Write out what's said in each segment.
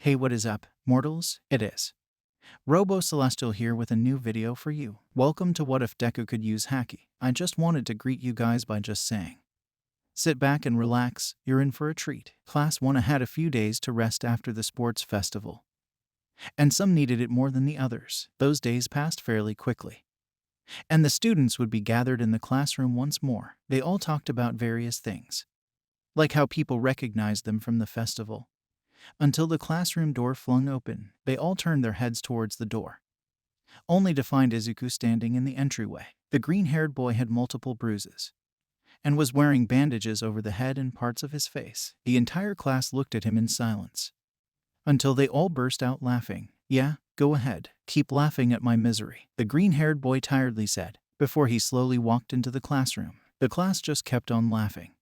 Hey, what is up, mortals? It is Robo Celestial here with a new video for you. Welcome to What If Deku Could Use Haki. I just wanted to greet you guys by just saying, sit back and relax, you're in for a treat. Class 1 had a few days to rest after the sports festival, and some needed it more than the others. Those days passed fairly quickly, and the students would be gathered in the classroom once more. They all talked about various things, like how people recognized them from the festival, until the classroom door flung open. They all turned their heads towards the door, only to find Izuku standing in the entryway. The green-haired boy had multiple bruises, and was wearing bandages over the head and parts of his face. The entire class looked at him in silence, until they all burst out laughing. "Yeah, go ahead, keep laughing at my misery," the green-haired boy tiredly said, before he slowly walked into the classroom. The class just kept on laughing,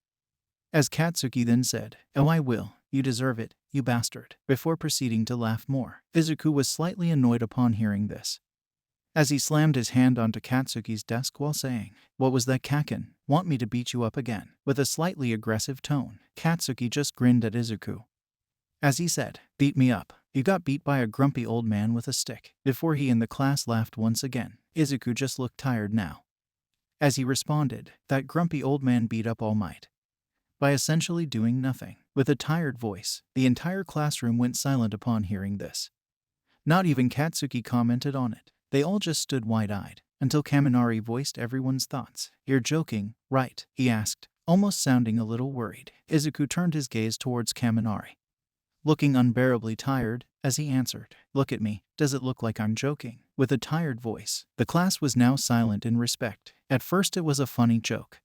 as Katsuki then said, "Oh, I will. You deserve it, you bastard," before proceeding to laugh more. Izuku was slightly annoyed upon hearing this, as he slammed his hand onto Katsuki's desk while saying, "What was that, Kaken? Want me to beat you up again?" With a slightly aggressive tone, Katsuki just grinned at Izuku, as he said, "Beat me up? You got beat by a grumpy old man with a stick." Before he and the class laughed once again, Izuku just looked tired now, as he responded, "That grumpy old man beat up All Might by essentially doing nothing." With a tired voice, the entire classroom went silent upon hearing this. Not even Katsuki commented on it. They all just stood wide-eyed, until Kaminari voiced everyone's thoughts. "You're joking, right?" he asked, almost sounding a little worried. Izuku turned his gaze towards Kaminari, looking unbearably tired, as he answered, "Look at me, does it look like I'm joking?" With a tired voice, the class was now silent in respect. At first it was a funny joke,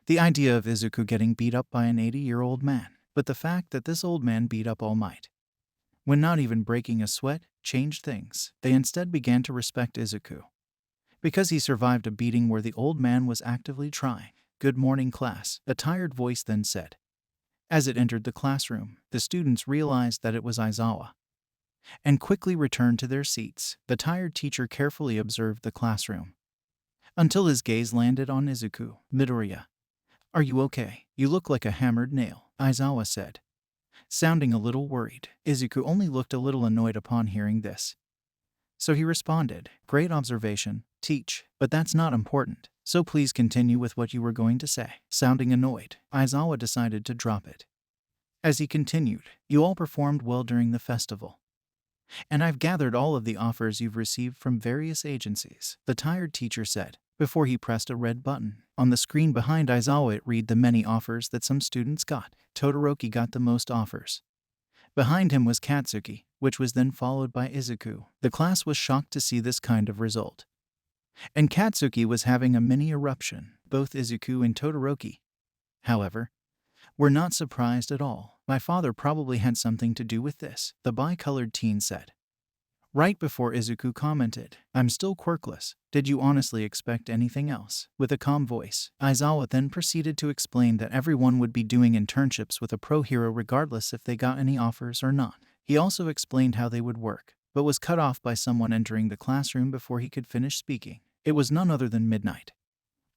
the idea of Izuku getting beat up by an 80-year-old man. But the fact that this old man beat up All Might, when not even breaking a sweat, changed things. They instead began to respect Izuku, because he survived a beating where the old man was actively trying. "Good morning, class," a tired voice then said. As it entered the classroom, the students realized that it was Aizawa, and quickly returned to their seats. The tired teacher carefully observed the classroom, until his gaze landed on Izuku. "Midoriya, are you okay? You look like a hammered nail," Aizawa said, sounding a little worried. Izuku only looked a little annoyed upon hearing this, so he responded, "Great observation, teach, but that's not important, so please continue with what you were going to say." Sounding annoyed, Aizawa decided to drop it, as he continued, "You all performed well during the festival, and I've gathered all of the offers you've received from various agencies," the tired teacher said, before he pressed a red button. On the screen behind Aizawa it read the many offers that some students got. Todoroki got the most offers. Behind him was Katsuki, which was then followed by Izuku. The class was shocked to see this kind of result, and Katsuki was having a mini eruption. Both Izuku and Todoroki, however, were not surprised at all. "My father probably had something to do with this," the bi-colored teen said, right before Izuku commented, "I'm still quirkless. Did you honestly expect anything else?" With a calm voice, Aizawa then proceeded to explain that everyone would be doing internships with a pro hero regardless if they got any offers or not. He also explained how they would work, but was cut off by someone entering the classroom before he could finish speaking. It was none other than Midnight,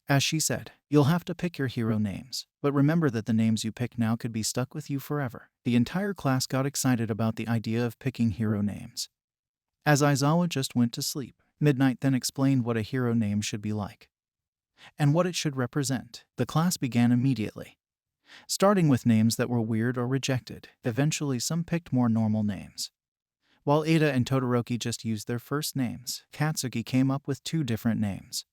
as she said, "You'll have to pick your hero names, but remember that the names you pick now could be stuck with you forever." The entire class got excited about the idea of picking hero names. As Aizawa just went to sleep, Midnight then explained what a hero name should be like, and what it should represent. The class began immediately, starting with names that were weird or rejected. Eventually some picked more normal names, while Ada and Todoroki just used their first names. Katsuki came up with 2 different names,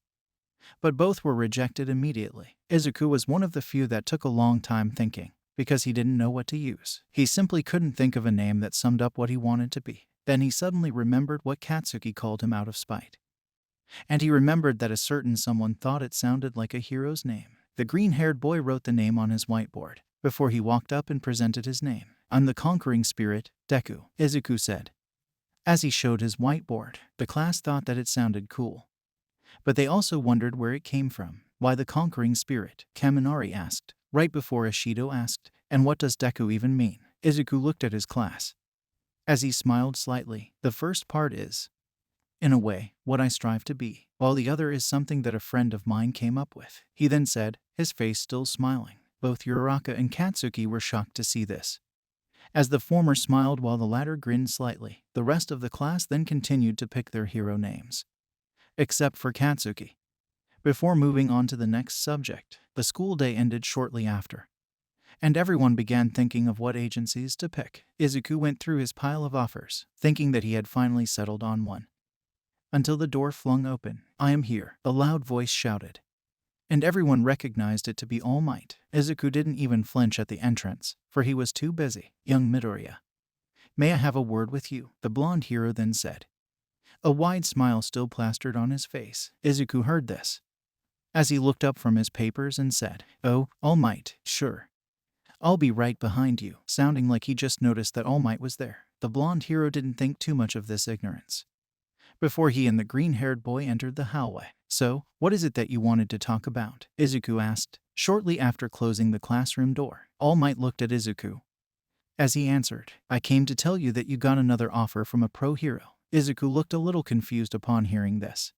but both were rejected immediately. Izuku was one of the few that took a long time thinking, because he didn't know what to use. He simply couldn't think of a name that summed up what he wanted to be. Then he suddenly remembered what Katsuki called him out of spite, and he remembered that a certain someone thought it sounded like a hero's name. The green-haired boy wrote the name on his whiteboard, before he walked up and presented his name. "I'm the conquering spirit, Deku," Izuku said, as he showed his whiteboard. The class thought that it sounded cool, but they also wondered where it came from. "Why the conquering spirit?" Kaminari asked, right before Ashido asked, "And what does Deku even mean?" Izuku looked at his class, as he smiled slightly. "The first part is, in a way, what I strive to be, while the other is something that a friend of mine came up with," he then said, his face still smiling. Both Uraraka and Katsuki were shocked to see this, As the former smiled while the latter grinned slightly, the rest of the class then continued to pick their hero names. Except for Katsuki. Before moving on to the next subject, the school day ended shortly after, and everyone began thinking of what agencies to pick. Izuku went through his pile of offers, thinking that he had finally settled on one. Until the door flung open. "I am here," a loud voice shouted. And everyone recognized it to be All Might. Izuku didn't even flinch at the entrance, for he was too busy. "Young Midoriya, may I have a word with you?" the blonde hero then said. A wide smile still plastered on his face. Izuku heard this, as he looked up from his papers and said, "Oh, All Might, sure. I'll be right behind you," sounding like he just noticed that All Might was there. The blonde hero didn't think too much of this ignorance before he and the green-haired boy entered the hallway. "So, what is it that you wanted to talk about?" Izuku asked. Shortly after closing the classroom door, All Might looked at Izuku as he answered, "I came to tell you that you got another offer from a pro hero." Izuku looked a little confused upon hearing this,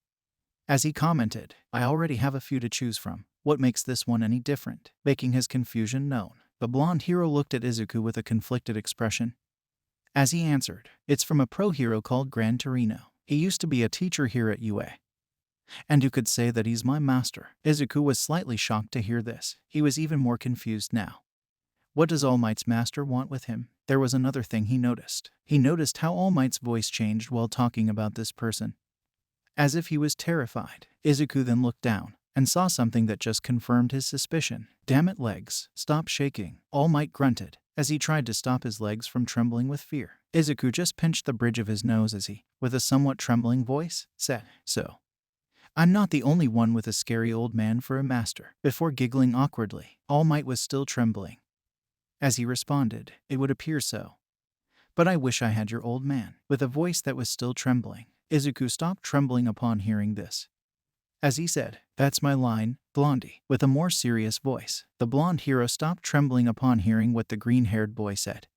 as he commented, "I already have a few to choose from. What makes this one any different?" Making his confusion known, the blonde hero looked at Izuku with a conflicted expression as he answered, "It's from a pro hero called Gran Torino. He used to be a teacher here at UA. And you could say that he's my master." Izuku was slightly shocked to hear this. He was even more confused now. What does All Might's master want with him? There was another thing he noticed. He noticed how All Might's voice changed while talking about this person, as if he was terrified. Izuku then looked down and saw something that just confirmed his suspicion. "Damn it, legs, stop shaking," All Might grunted as he tried to stop his legs from trembling with fear. Izuku just pinched the bridge of his nose as he, with a somewhat trembling voice, said, "So, I'm not the only one with a scary old man for a master." Before giggling awkwardly, All Might was still trembling as he responded, "It would appear so. But I wish I had your old man." With a voice that was still trembling, Izuku stopped trembling upon hearing this, as he said, "That's my line, Blondie." With a more serious voice, the blonde hero stopped trembling upon hearing what the green-haired boy said,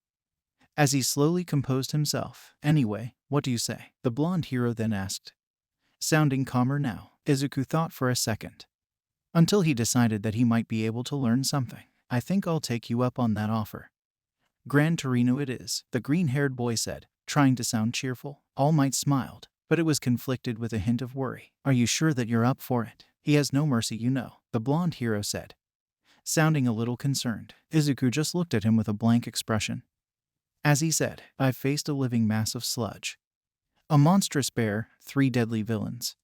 as he slowly composed himself. "Anyway, what do you say?" the blonde hero then asked. Sounding calmer now, Izuku thought for a second, until he decided that he might be able to learn something. "I think I'll take you up on that offer." "Gran Torino it is," the green-haired boy said, trying to sound cheerful. All Might smiled, but it was conflicted with a hint of worry. "Are you sure that you're up for it? He has no mercy, you know," the blonde hero said, sounding a little concerned. Izuku just looked at him with a blank expression, as he said, "I've faced a living mass of sludge, a monstrous bear, 3 deadly villains,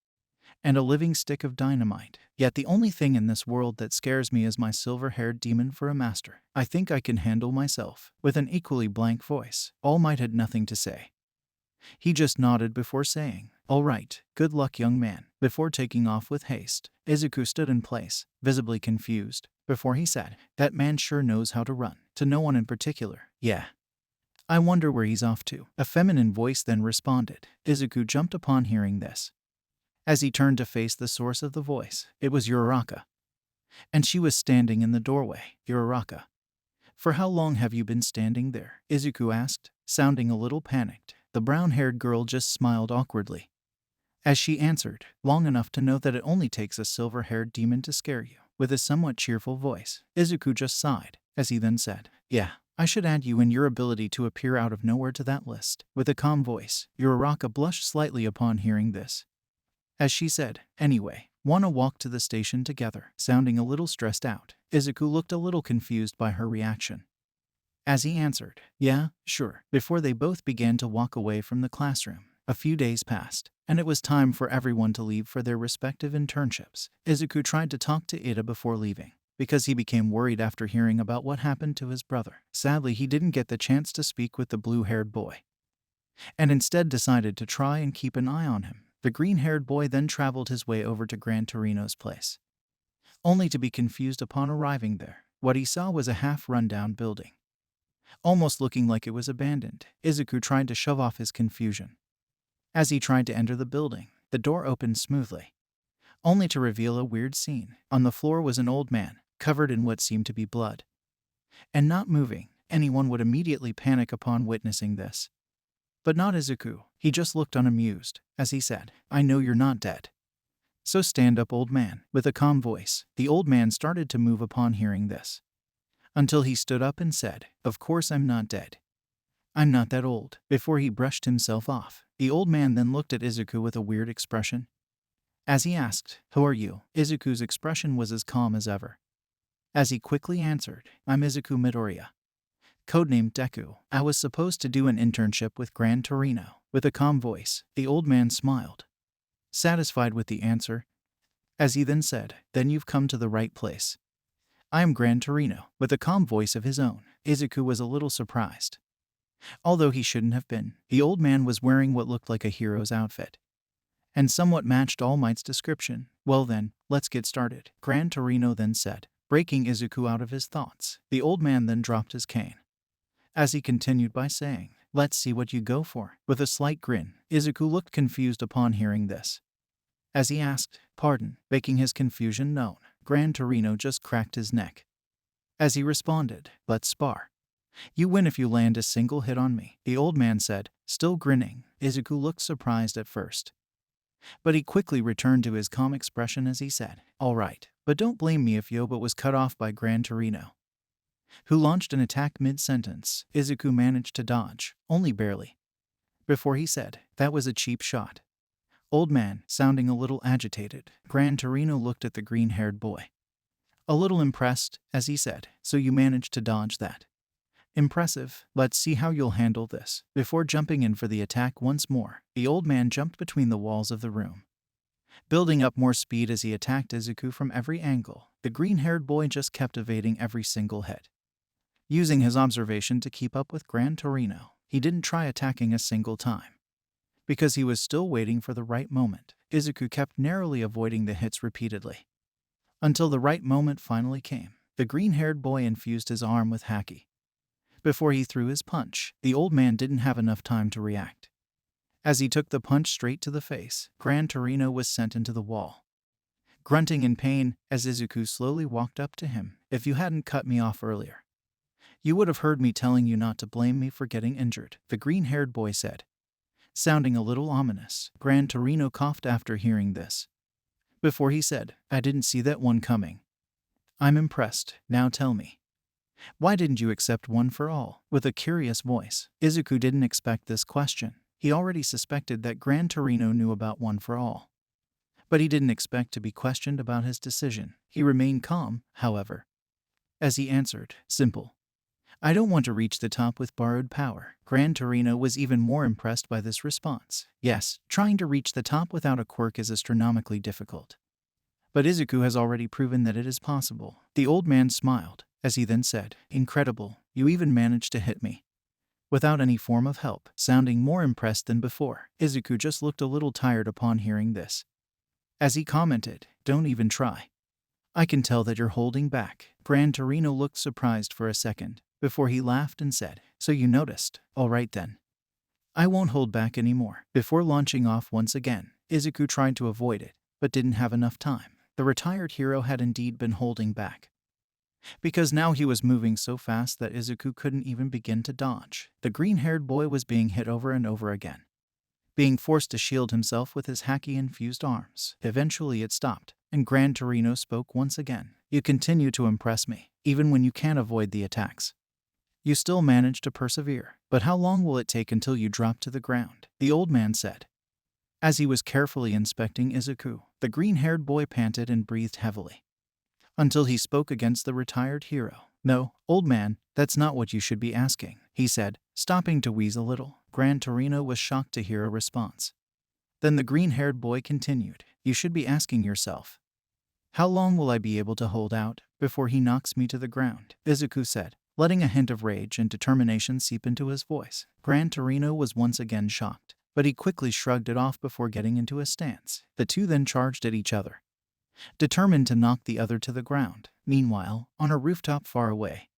and a living stick of dynamite. Yet the only thing in this world that scares me is my silver-haired demon for a master. I think I can handle myself." With an equally blank voice, All Might had nothing to say. He just nodded before saying, "All right, good luck, young man." Before taking off with haste, Izuku stood in place, visibly confused, before he said, "That man sure knows how to run." To no one in particular. "Yeah. I wonder where he's off to." A feminine voice then responded. Izuku jumped upon hearing this, as he turned to face the source of the voice. It was Uraraka, and she was standing in the doorway. "Uraraka, for how long have you been standing there?" Izuku asked, sounding a little panicked. The brown-haired girl just smiled awkwardly as she answered, "Long enough to know that it only takes a silver-haired demon to scare you." With a somewhat cheerful voice, Izuku just sighed, as he then said, "Yeah, I should add you and your ability to appear out of nowhere to that list." With a calm voice, Uraraka blushed slightly upon hearing this, as she said, "Anyway, wanna walk to the station together?" Sounding a little stressed out, Izuku looked a little confused by her reaction, as he answered, "Yeah, sure." Before they both began to walk away from the classroom. A few days passed, and it was time for everyone to leave for their respective internships. Izuku tried to talk to Ida before leaving, because he became worried after hearing about what happened to his brother. Sadly, he didn't get the chance to speak with the blue-haired boy, and instead decided to try and keep an eye on him. The green-haired boy then traveled his way over to Gran Torino's place, only to be confused upon arriving there. What he saw was a half-run-down building, almost looking like it was abandoned. Izuku tried to shove off his confusion. As he tried to enter the building, the door opened smoothly, only to reveal a weird scene. On the floor was an old man, covered in what seemed to be blood, and not moving. Anyone would immediately panic upon witnessing this, but not Izuku. He just looked unamused, as he said, "I know you're not dead. So stand up, old man." With a calm voice, the old man started to move upon hearing this, until he stood up and said, "Of course I'm not dead. I'm not that old. Before he brushed himself off, the old man then looked at Izuku with a weird expression. As he asked, "Who are you?" Izuku's expression was as calm as ever. As he quickly answered, "I'm Izuku Midoriya, codenamed Deku. I was supposed to do an internship with Gran Torino." With a calm voice, the old man smiled, satisfied with the answer, as he then said, "Then you've come to the right place. I am Gran Torino." With a calm voice of his own, Izuku was a little surprised. Although he shouldn't have been, the old man was wearing what looked like a hero's outfit, and somewhat matched All Might's description. "Well then, let's get started," Gran Torino then said, breaking Izuku out of his thoughts. The old man then dropped his cane, as he continued by saying, "Let's see what you go for." With a slight grin, Izuku looked confused upon hearing this. As he asked, "Pardon," making his confusion known, Gran Torino just cracked his neck, as he responded, "Let's spar. You win if you land a single hit on me," the old man said, still grinning. Izuku looked surprised at first, but he quickly returned to his calm expression as he said, "All right, but don't blame me if Yoba was cut off by Gran Torino, who launched an attack mid-sentence." Izuku managed to dodge, only barely, before he said, "That was a cheap shot." Old man, sounding a little agitated, Gran Torino looked at the green-haired boy, a little impressed, as he said, "So you managed to dodge that? Impressive. Let's see how you'll handle this." Before jumping in for the attack once more, the old man jumped between the walls of the room, building up more speed as he attacked Izuku from every angle. The green-haired boy just kept evading every single hit, using his observation to keep up with Gran Torino. He didn't try attacking a single time, because he was still waiting for the right moment. Izuku kept narrowly avoiding the hits repeatedly, until the right moment finally came. The green-haired boy infused his arm with Haki. Before he threw his punch, the old man didn't have enough time to react. As he took the punch straight to the face, Gran Torino was sent into the wall, grunting in pain as Izuku slowly walked up to him. "If you hadn't cut me off earlier, you would have heard me telling you not to blame me for getting injured," the green-haired boy said, sounding a little ominous. Gran Torino coughed after hearing this, before he said, "I didn't see that one coming." "I'm impressed. Now tell me, why didn't you accept one for all?" With a curious voice, Izuku didn't expect this question. He already suspected that Gran Torino knew about one for all, but he didn't expect to be questioned about his decision. He remained calm, however, as he answered, "Simple. I don't want to reach the top with borrowed power." Gran Torino was even more impressed by this response. Yes, trying to reach the top without a quirk is astronomically difficult, but Izuku has already proven that it is possible. The old man smiled, as he then said, "Incredible, you even managed to hit me without any form of help." Sounding more impressed than before, Izuku just looked a little tired upon hearing this, as he commented, "Don't even try. I can tell that you're holding back." Gran Torino looked surprised for a second, before he laughed and said, "So you noticed? All right then. I won't hold back anymore." Before launching off once again, Izuku tried to avoid it, but didn't have enough time. The retired hero had indeed been holding back, because now he was moving so fast that Izuku couldn't even begin to dodge. The green-haired boy was being hit over and over again, being forced to shield himself with his Haki-infused arms. Eventually it stopped, and Gran Torino spoke once again. "You continue to impress me, even when you can't avoid the attacks. You still manage to persevere, but how long will it take until you drop to the ground?" the old man said, as he was carefully inspecting Izuku. The green-haired boy panted and breathed heavily, until he spoke against the retired hero. "No, old man, that's not what you should be asking," he said, stopping to wheeze a little. Gran Torino was shocked to hear a response. Then the green-haired boy continued, "You should be asking yourself, how long will I be able to hold out before he knocks me to the ground?" Izuku said, letting a hint of rage and determination seep into his voice. Gran Torino was once again shocked, but he quickly shrugged it off before getting into a stance. The two then charged at each other, determined to knock the other to the ground. Meanwhile, on a rooftop far away,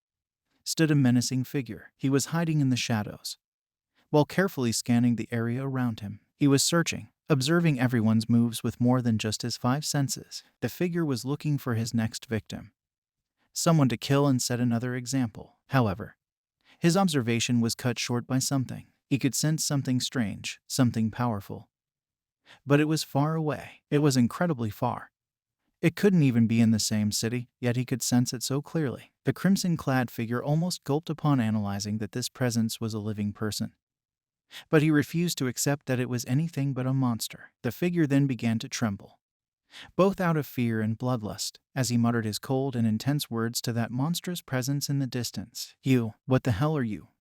stood a menacing figure. He was hiding in the shadows, while carefully scanning the area around him. He was searching, observing everyone's moves with more than just his five senses. The figure was looking for his next victim, someone to kill and set another example. However, his observation was cut short by something. He could sense something strange, something powerful. But it was far away. It was incredibly far, It couldn't even be in the same city, yet he could sense it so clearly. The crimson-clad figure almost gulped upon analyzing that this presence was a living person. But he refused to accept that it was anything but a monster. The figure then began to tremble, both out of fear and bloodlust, as he muttered his cold and intense words to that monstrous presence in the distance. "You, what the hell are you?"